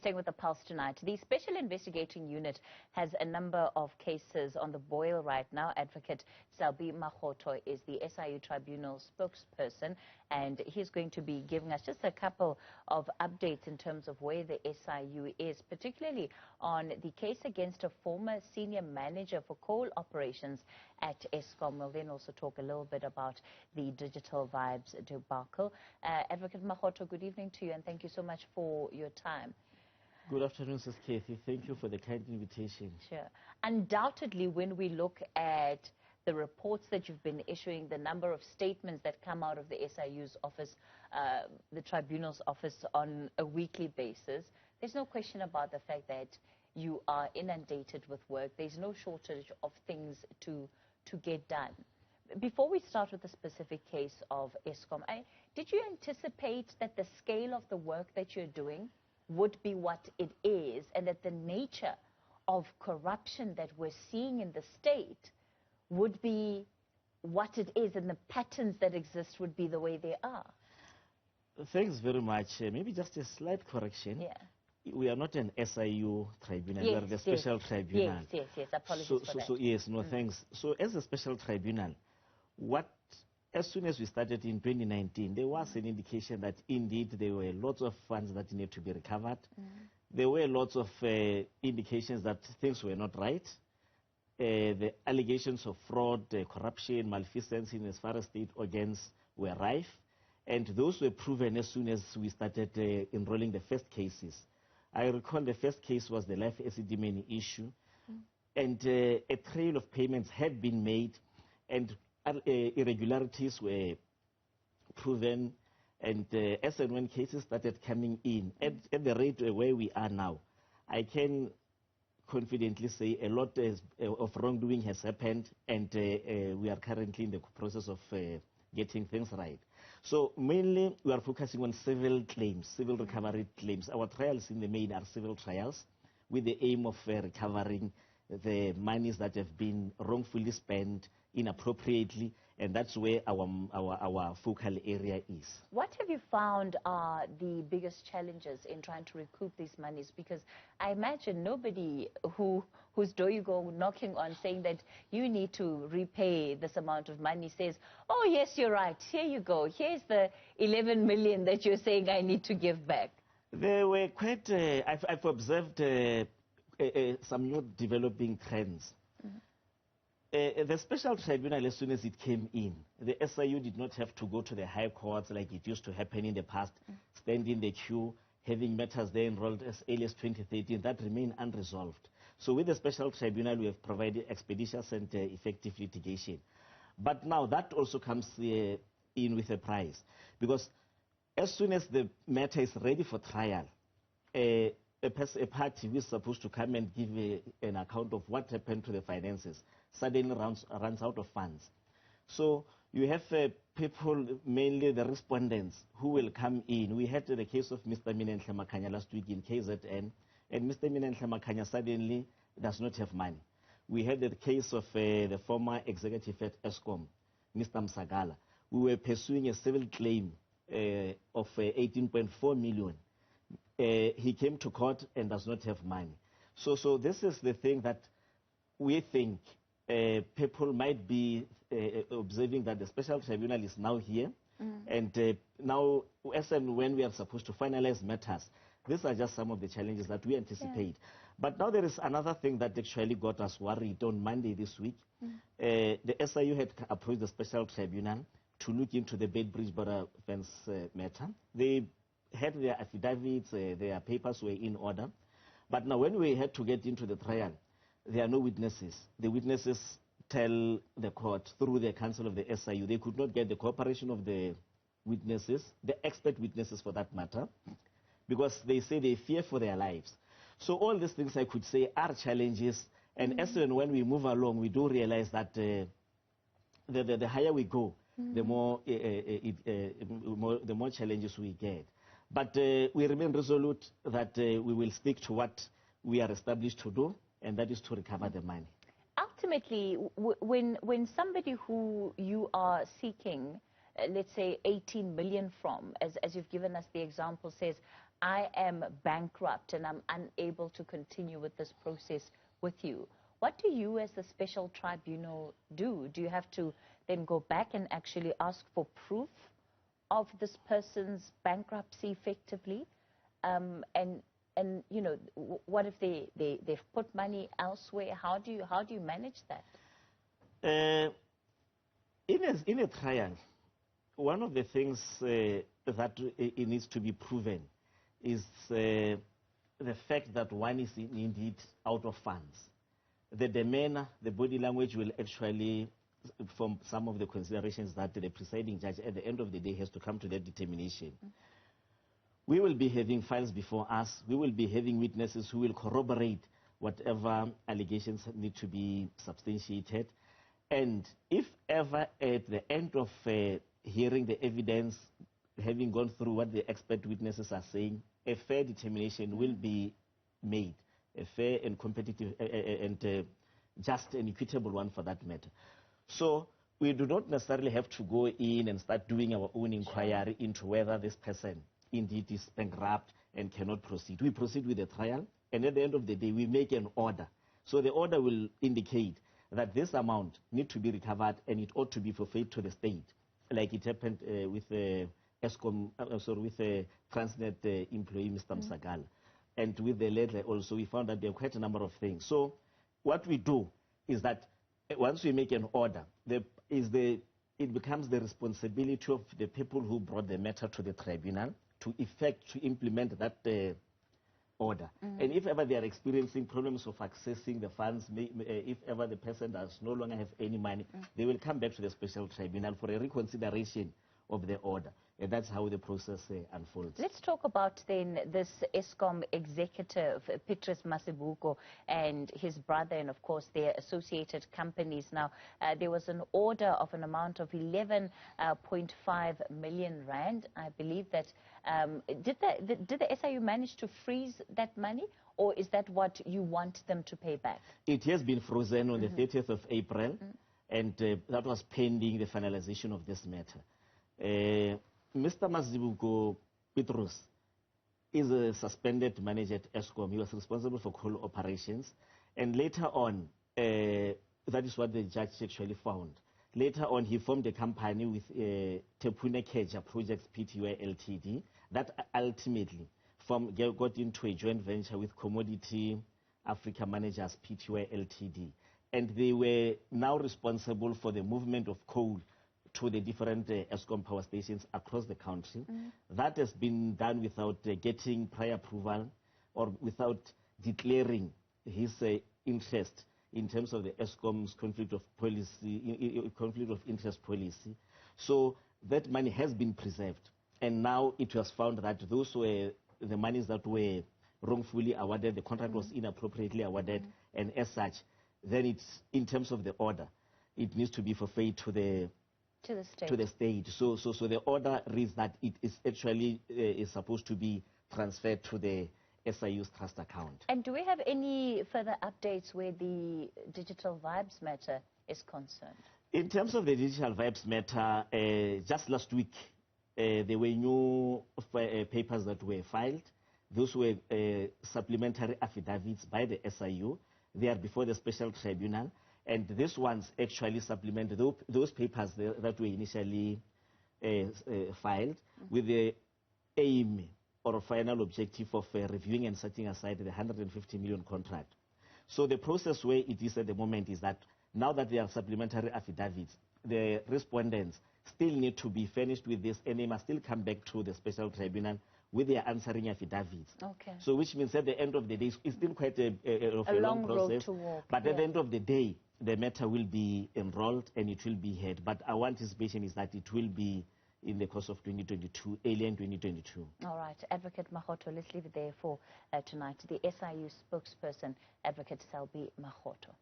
staying with the Pulse tonight. The Special Investigating Unit has a number of cases on the boil right now. Advocate Selby Makgotho is the SIU Tribunal spokesperson, and he's going to be giving us just a couple of updates in terms of where the SIU is, particularly on the case against a former senior manager for coal operations at Eskom. We'll then also talk a little bit about the Digital Vibes debacle. Advocate Makgotho, good evening to you, and thank you so much for your time. Good afternoon, Ms. Kathy. Thank you for the kind invitation. Sure. Undoubtedly, when we look at the reports that you've been issuing, the number of statements that come out of the SIU's office, the Tribunal's office on a weekly basis, there's no question about the fact that you are inundated with work. There's no shortage of things to get done. Before we start with the specific case of Eskom, did you anticipate that the scale of the work that you're doing would be what it is, and that the nature of corruption that we're seeing in the state would be what it is, and the patterns that exist would be the way they are? Thanks very much. Maybe just a slight correction. Yeah. We are not an SIU tribunal. Yes, we are the Special Tribunal. Yes. Apologies for that. Yes, no, thanks. So as a Special Tribunal, as soon as we started in 2019, there was an indication that indeed there were lots of funds that needed to be recovered. There were lots of indications that things were not right. The allegations of fraud, corruption, malfeasance in as far as state organs were rife. And those were proven as soon as we started enrolling the first cases. I recall the first case was the life acid money issue. And a trail of payments had been made, and irregularities were proven, and as and when cases started coming in, at the rate where we are now, I can confidently say a lot of wrongdoing has happened, and we are currently in the process of getting things right. So mainly we are focusing on civil claims, civil recovery claims. Our trials in the main are civil trials with the aim of recovering the monies that have been wrongfully spent inappropriately, and that's where our focal area is. What have you found are the biggest challenges in trying to recoup these monies? Because I imagine nobody whose door you go knocking on saying that you need to repay this amount of money says, oh yes, you're right, here you go, here's the 11 million that you're saying I need to give back. There were quite, I've observed some new developing trends. The Special Tribunal, as soon as it came in, the SIU did not have to go to the high courts like it used to happen in the past, stand in the queue, having matters there enrolled as early as 2013, that remained unresolved. So with the Special Tribunal, we have provided expeditious and effective litigation. But now that also comes in with a price, because as soon as the matter is ready for trial, a party who is supposed to come and give an account of what happened to the finances suddenly runs out of funds. So you have people, mainly the respondents, who will come in. We had the case of Mr. Makgotho last week in KZN, and Mr. Makgotho suddenly does not have money. We had the case of the former executive at Eskom, Mr. Msagala. We were pursuing a civil claim of 18.4 million. He came to court and does not have money. So this is the thing that we think people might be observing, that the Special Tribunal is now here, and now as and when we are supposed to finalize matters, these are just some of the challenges that we anticipate. But now there is another thing that actually got us worried on Monday this week. The SIU had approached the Special Tribunal to look into the Beitbridge border fence matter. They had their affidavits, their papers were in order. But now when we had to get into the trial, there are no witnesses. The witnesses tell the court through the counsel of the SIU they could not get the cooperation of the witnesses, the expert witnesses for that matter, because they say they fear for their lives. So all these things, I could say, are challenges, and as and when we move along, we do realize that the higher we go, the more challenges we get. But we remain resolute that we will stick to what we are established to do, and that is to recover the money. Ultimately, when somebody who you are seeking, let's say 18 million from, as you've given us the example, says, I am bankrupt and I'm unable to continue with this process with you, what do you as the special tribunal do? Do you have to then go back and actually ask for proof of this person's bankruptcy effectively? And you know, what if they've put money elsewhere? How do you manage that? In a trial, one of the things that it needs to be proven is the fact that one is indeed out of funds. The demeanor, the body language will actually form some of the considerations that the presiding judge at the end of the day has to come to that determination. We will be having files before us. We will be having witnesses who will corroborate whatever allegations need to be substantiated. And if ever at the end of hearing the evidence, having gone through what the expert witnesses are saying, a fair determination will be made, a fair and competitive and just and equitable one for that matter. So we do not necessarily have to go in and start doing our own inquiry into whether this person indeed is bankrupt and cannot proceed. We proceed with the trial, and at the end of the day, we make an order. So the order will indicate that this amount need to be recovered and it ought to be forfeited to the state, like it happened with Eskom, with the Transnet employee, Mr. Msagala. And with the letter also, we found that there are quite a number of things. So what we do is that once we make an order, it becomes the responsibility of the people who brought the matter to the tribunal to implement that order. And if ever they are experiencing problems of accessing the funds, if ever the person does no longer have any money, they will come back to the special tribunal for a reconsideration of the order. And that's how the process unfolds. Let's talk about then this Eskom executive, Petrus Masibuko, and his brother, and of course their associated companies. Now, there was an order of an amount of 11.5 million rand. I believe that, did the SIU manage to freeze that money, or is that what you want them to pay back? It has been frozen on the 30th of April, and that was pending the finalization of this matter. Mr. Masibuko Petrus is a suspended manager at Eskom. He was responsible for coal operations. And later on, that is what the judge actually found. Later on, he formed a company with Tepune Keja Projects Pty Ltd. That ultimately got into a joint venture with Commodity Africa Managers Pty Ltd. And they were now responsible for the movement of coal to the different Eskom power stations across the country. That has been done without getting prior approval or without declaring his interest in terms of the Eskom's conflict of interest policy. So that money has been preserved. And now it was found that those were the monies that were wrongfully awarded, the contract was inappropriately awarded, and as such, then it's, in terms of the order, it needs to be forfeited to the state. So the order reads that it is actually is supposed to be transferred to the SIU's trust account. And do we have any further updates where the Digital Vibes matter is concerned? In terms of the Digital Vibes matter, just last week, there were new papers that were filed. Those were supplementary affidavits by the SIU. They are before the Special Tribunal. And these ones actually supplement those papers that were initially filed with the aim or a final objective of reviewing and setting aside the 150 million contract. So the process where it is at the moment is that now that there are supplementary affidavits, the respondents still need to be furnished with this, and they must still come back to the Special Tribunal with their answering affidavits. Okay. So which means at the end of the day, it's still quite a long process. Road to walk. But at the end of the day, the matter will be enrolled and it will be heard. But our anticipation is that it will be in the course of 2022, early in 2022. All right. Advocate Makgotho, let's leave it there for tonight. The SIU spokesperson, Advocate Selby Makgotho.